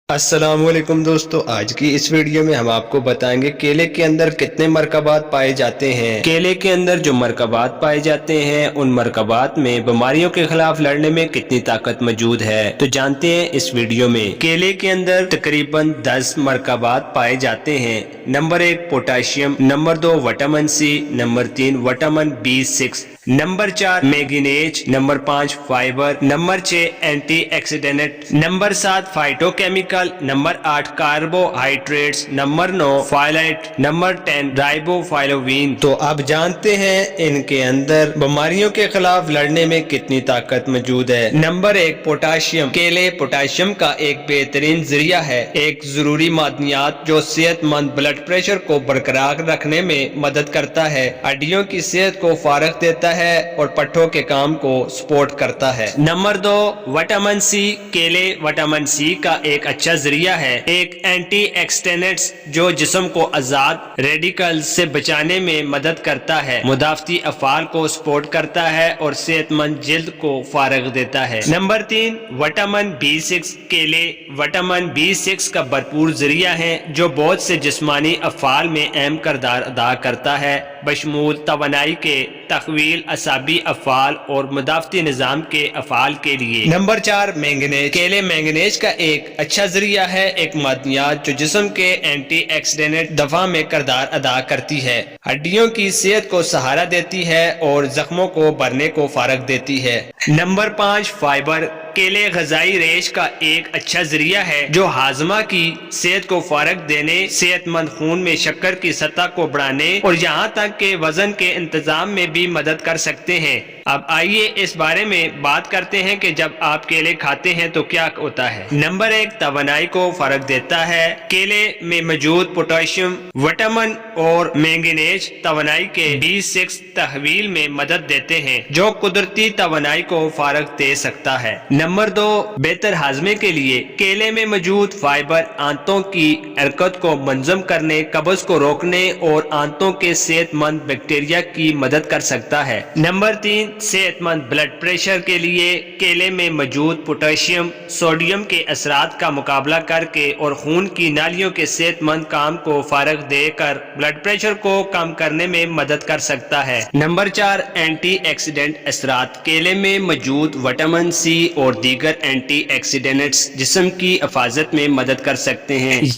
السلام علیکم دوستو، آج کی اس ویڈیو میں ہم آپ کو بتائیں گے کیلے کے اندر کتنے مرکبات پائے جاتے ہیں۔ کیلے کے اندر جو مرکبات پائے جاتے ہیں ان مرکبات میں بیماریوں کے خلاف لڑنے میں کتنی طاقت موجود ہے، تو جانتے ہیں اس ویڈیو میں۔ کیلے کے اندر تقریباً 10 مرکبات پائے جاتے ہیں۔ Number 1 potassium, number 2 vitamin C, number 3 vitamin B6، number 4 manganese, number 5 fibre, number 6 antioxidant, number 7 phytochemical, number 8 carbohydrates, number 9 فائلائٹ، نمبر 10 رائبو فائلوین۔ تو اب جانتے ہیں ان کے اندر بیماریوں کے خلاف لڑنے میں کتنی طاقت موجود ہے۔ Number 1 potassium. کیلے پوٹاشیم کا ایک بہترین ذریعہ ہے، ایک ضروری معدنیات جو صحت مند بلڈ پریشر کو برقرار رکھنے میں مدد کرتا ہے، ہڈیوں کی صحت کو فروغ دیتا ہے اور پٹھوں کے کام کو سپورٹ کرتا ہے۔ Number 2 vitamin C. کیلے وٹامن سی کا ایک اچھا ذریعہ ہے، ایک اینٹی آکسیڈنٹس جو جسم کو آزاد ریڈیکل سے بچانے میں مدد کرتا ہے، مدافعتی افعال کو سپورٹ کرتا ہے اور صحت مند جلد کو فروغ دیتا ہے۔ Number 3 vitamin B6۔ کیلے وٹامن B6 کا بھرپور ذریعہ ہے جو بہت سے جسمانی افعال میں اہم کردار ادا کرتا ہے، بشمول توانائی کے تقویل، اعصابی افعال اور مدافعتی نظام کے افعال کے لیے۔ Number 4 manganese. کیلے مینگنیز کا ایک اچھا ذریعہ ہے، ایک معدنیات جو جسم کے اینٹی آکسیڈنٹ دفاع میں کردار ادا کرتی ہے، ہڈیوں کی صحت کو سہارا دیتی ہے اور زخموں کو بھرنے کو فروغ دیتی ہے۔ Number 5 fibre. کیلے غذائی ریش کا ایک اچھا ذریعہ ہے جو ہاضمہ کی صحت کو فروغ دینے، صحت مند خون میں شکر کی سطح کو بڑھانے اور یہاں تک کہ وزن کے انتظام میں بھی مدد کر سکتے ہیں۔ اب آئیے اس بارے میں بات کرتے ہیں کہ جب آپ کیلے کھاتے ہیں تو کیا ہوتا ہے۔ نمبر 1 توانائی کو فروغ دیتا ہے۔ کیلے میں موجود پوٹاشیم، وٹامن اور مینگنیز توانائی کے B6 تحویل میں مدد دیتے ہیں جو قدرتی توانائی کو فروغ دے سکتا ہے۔ نمبر 2 بہتر ہاضمے کے لیے کیلے میں موجود فائبر آنتوں کی حرکت کو منظم کرنے، قبض کو روکنے اور آنتوں کے صحت مند بیکٹیریا کی مدد کر سکتا ہے۔ نمبر 3 صحت مند بلڈ پریشر کے لیے کیلے میں موجود پوٹاشیم سوڈیم کے اثرات کا مقابلہ کر کے اور خون کی نالیوں کے صحت مند کام کو فروغ دے کر بلڈ پریشر کو کم کرنے میں مدد کر سکتا ہے۔ نمبر 4 اینٹی آکسیڈنٹ اثرات۔ کیلے میں موجود وٹامن سی اور دیگر اینٹی آکسیڈنٹس جسم کی حفاظت میں مدد کر سکتے ہیں۔